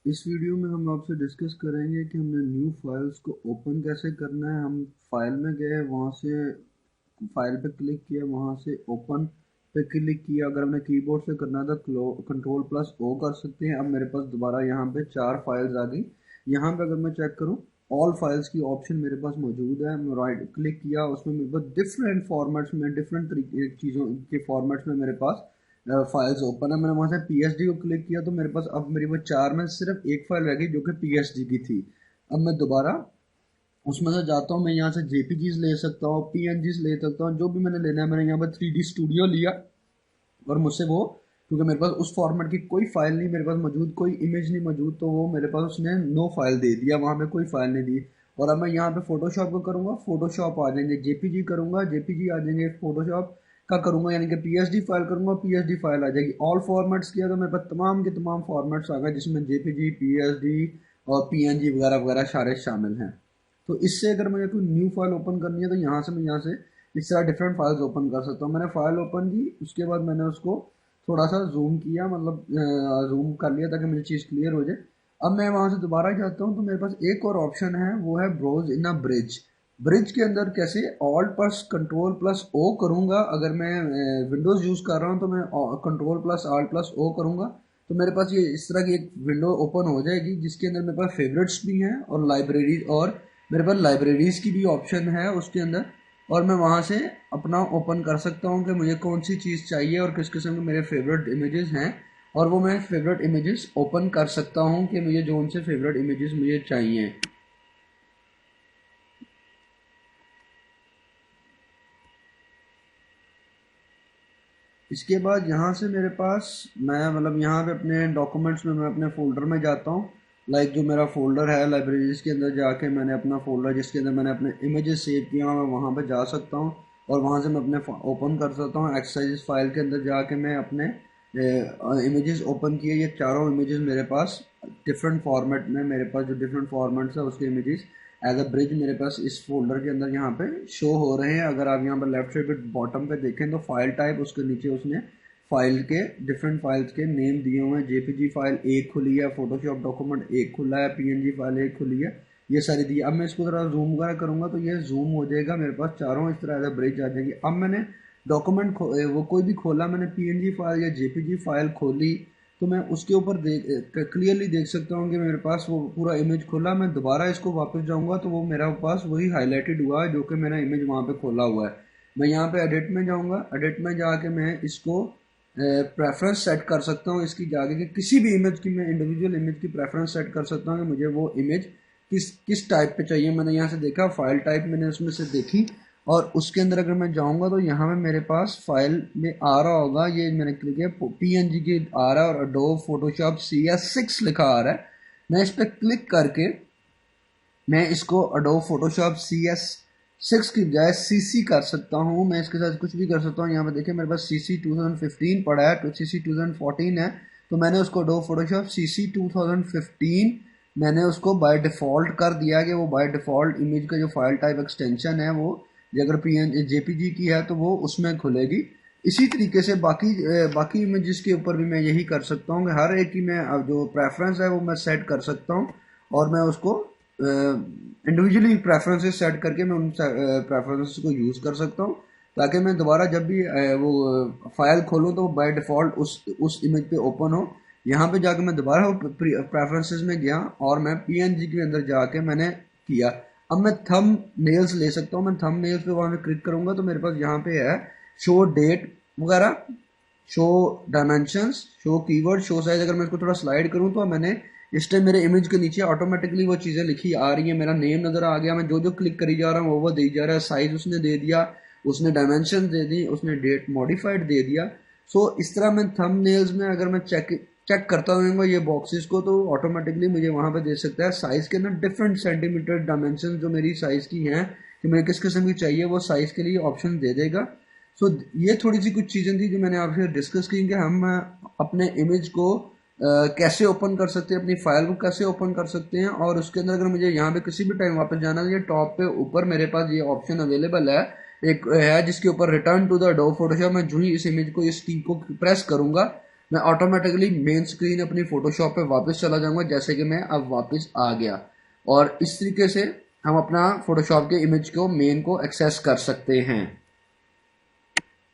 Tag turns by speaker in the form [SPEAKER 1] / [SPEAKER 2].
[SPEAKER 1] इस वीडियो में हम आपसे डिस्कस करेंगे कि हमने न्यू फाइल्स को ओपन कैसे करना है। हम फाइल में गए, वहाँ से फाइल पे क्लिक किया, वहाँ से ओपन पे क्लिक किया। अगर हमने कीबोर्ड से करना था कंट्रोल प्लस ओ कर सकते हैं। अब मेरे पास दोबारा यहाँ पे 4 फाइल्स आ गई। यहाँ पे अगर मैं चेक करूँ, ऑल फाइल्स की ऑप्शन मेरे पास मौजूद है। मैं राइट क्लिक किया, उसमें मेरे पास डिफरेंट फॉर्मेट्स में, डिफरेंट तरीके चीज़ों के फॉर्मेट्स में मेरे पास फाइल्स ओपन है। मैंने वहाँ से पीएसडी को क्लिक किया तो मेरे पास अब मेरी वो 4 में सिर्फ एक फाइल रह गई जो कि पीएसडी की थी। अब मैं दोबारा उसमें से जाता हूँ। मैं यहाँ से जेपीजीज ले सकता हूँ, पीएनजीज ले सकता हूँ, जो भी मैंने लेना है। मैंने यहाँ पर 3D स्टूडियो लिया और मुझसे वो, क्योंकि मेरे पास उस फॉर्मेट की कोई फाइल नहीं मेरे पास मौजूद, कोई इमेज नहीं मौजूद, तो वो मेरे पास उसने नो फाइल दे दिया, वहाँ पे कोई फाइल नहीं दी। और अब मैं यहाँ पे फोटोशॉप को करूँगा, फोटोशॉप आ जाएंगे। जेपीजी करूँगा, जेपीजी आ जाएंगे। फोटोशॉप का करूँगा यानी कि पीएसडी फाइल करूँगा, पीएसडी फाइल आ जाएगी। ऑल फॉर्मेट्स किया तो मेरे पास तमाम के तमाम फॉर्मेट्स आ गए, जिसमें जेपीजी, पीएसडी और पीएनजी वगैरह वगैरह सारे शामिल हैं। तो इससे अगर मुझे कोई न्यू फाइल ओपन करनी है तो यहाँ से मैं यहाँ से इस तरह डिफरेंट फाइल्स ओपन कर सकता हूँ। मैंने फाइल ओपन की, उसके बाद मैंने उसको थोड़ा सा जूम किया, मतलब जूम कर लिया ताकि मुझे चीज़ क्लियर हो जाए। अब मैं वहाँ से दोबारा जाता हूँ तो मेरे पास एक और ऑप्शन है, वो है browse in a Bridge. Bridge के अंदर कैसे, alt plus control plus O करूँगा। अगर मैं विंडोज़ यूज़ कर रहा हूँ तो मैं control plus alt plus O करूँगा, तो मेरे पास ये इस तरह की एक विंडो ओपन हो जाएगी, जिसके अंदर मेरे पास फेवरेट्स भी हैं और लाइब्रेरीज, और मेरे पास लाइब्रेरीज की भी ऑप्शन है उसके अंदर। और मैं वहाँ से अपना ओपन कर सकता हूँ कि मुझे कौन सी चीज़ चाहिए और किस किस्म के मेरे फेवरेट इमेजेस हैं, और वो मैं फेवरेट इमेजेस ओपन कर सकता हूँ कि मुझे जो उनसे फेवरेट इमेजेस मुझे चाहिए। इसके बाद यहाँ से मेरे पास, मैं मतलब यहाँ पे अपने डॉक्यूमेंट्स में मैं अपने फोल्डर में जाता हूँ। लाइक जो मेरा फोल्डर है लाइब्रेरीज के अंदर जाके, मैंने अपना फोल्डर जिसके अंदर मैंने अपने इमेजेस सेव किया, मैं वहाँ पे जा सकता हूँ और वहाँ से मैं अपने ओपन कर सकता हूँ। एक्सरसाइज फाइल के अंदर जाके मैं अपने इमेजेस ओपन किए। ये चारों इमेजेस मेरे पास डिफरेंट फॉर्मेट में, मेरे पास जो डिफरेंट फॉर्मेट्स है उसके इमेजेस एज अ ब्रिज मेरे पास इस फोल्डर के अंदर यहाँ पे शो हो रहे हैं। अगर आप यहाँ पर लेफ्ट साइड पे बॉटम पे देखें तो फाइल टाइप, उसके नीचे उसने फाइल के डिफरेंट फाइल्स के नेम दिए हुए हैं। जेपीजी फाइल एक खुली है, फोटोशॉप डॉक्यूमेंट एक खुला है, पीएनजी फाइल एक खुली है, ये सारी दी। अब मैं इसको जरा जूम वगैरह करूंगा तो ये जूम हो जाएगा, मेरे पास चारों इस तरह एज ब्रिज आ जाएगी। अब मैंने डॉक्यूमेंट वो कोई भी खोला, मैंने पीएनजी फाइल या जेपीजी फाइल खोली, तो मैं उसके ऊपर क्लियरली देख सकता हूँ कि मेरे पास वो पूरा इमेज खोला। मैं दोबारा इसको वापस जाऊँगा तो वो मेरा पास वही हाईलाइटेड हुआ है जो कि मेरा इमेज वहाँ पे खोला हुआ है। मैं यहाँ पे एडिट में जाऊँगा, एडिट में जाके मैं इसको प्रेफरेंस सेट कर सकता हूँ इसकी जाके, कि किसी भी इमेज की मैं इंडिविजुअल इमेज की प्रेफरेंस सेट कर सकता हूँ कि मुझे वो इमेज किस किस टाइप पे चाहिए। मैंने यहाँ से देखा फाइल टाइप, मैंने उसमें से देखी और उसके अंदर अगर मैं जाऊंगा तो यहाँ पे मेरे पास फाइल में आ रहा होगा, ये मैंने क्लिक किया, पीएनजी की आ रहा है और अडोब फोटोशॉप CS6 लिखा आ रहा है। मैं इस पर क्लिक करके मैं इसको अडोब फोटोशॉप CS6 की बजाय CC कर सकता हूँ। मैं इसके साथ कुछ भी कर सकता हूँ। यहाँ पे देखिए मेरे पास CC 2015 पड़ा है, तो CC 2014 है, तो मैंने उसको अडोब फोटोशॉप CC 2015 मैंने उसको बाय डिफ़ॉल्ट कर दिया कि वो बाय डिफ़ॉल्ट इमेज का जो फाइल टाइप एक्सटेंशन है वो, अगर जेपीजी की है तो वो उसमें खुलेगी। इसी तरीके से बाकी इमेजेस के ऊपर भी मैं यही कर सकता हूँ कि हर एक की मैं जो प्रेफरेंस है वो मैं सेट कर सकता हूँ और मैं उसको इंडिविजुअली प्रेफरेंसेस सेट करके मैं उन प्रेफरेंसेस को यूज़ कर सकता हूँ, ताकि मैं दोबारा जब भी वो फाइल खोलूँ तो बाय डिफ़ॉल्ट उस इमेज पे ओपन हो। यहाँ पे जाके मैं दोबारा प्रेफरेंसेस में गया और मैं पीएनजी के अंदर जाके मैंने किया। अब मैं थंब नेल्स ले सकता हूँ। मैं थंब नेल्स पे वहाँ पे क्लिक करूँगा तो मेरे पास यहाँ पे है शो डेट वगैरह, show dimensions, show keyword, show size. अगर मैं इसको थोड़ा स्लाइड करूँ तो मैंने इस टाइम मेरे इमेज के नीचे ऑटोमेटिकली वो चीज़ें लिखी आ रही है, मेरा नेम नज़र आ गया, मैं जो जो क्लिक करी जा रहा हूँ वो दे जा रहा है। साइज उसने दे दिया, उसने डायमेंशन दे दी, उसने डेट मॉडिफाइड दे दिया। सो इस तरह मैं थंबनेल्स में अगर मैं चेक चेक करता रहूँगा ये बॉक्सेस को, तो ऑटोमेटिकली मुझे वहाँ पे दे सकता है साइज़ के अंदर डिफरेंट सेंटीमीटर डायमेंशन जो मेरी साइज़ की हैं कि मुझे किस किस्म की चाहिए, वो साइज़ के लिए ऑप्शन दे देगा। सो ये थोड़ी सी कुछ चीज़ें थी जो मैंने आपसे डिस्कस की कि हम अपने इमेज को कैसे ओपन कर सकते हैं, अपनी फाइल को कैसे ओपन कर सकते हैं। और उसके अंदर अगर मुझे यहाँ पे किसी भी टाइम वापस जाना है, ये टॉप पे ऊपर मेरे पास ये ऑप्शन अवेलेबल है, एक है जिसके ऊपर return to the Adobe Photoshop. मैं जो ही इस इमेज को, इस की को प्रेस करूंगा, मैं ऑटोमेटिकली मेन स्क्रीन अपनी फोटोशॉप पे वापस चला जाऊंगा, जैसे कि मैं अब वापस आ गया। और इस तरीके से हम अपना फोटोशॉप के इमेज को मेन को एक्सेस कर सकते हैं।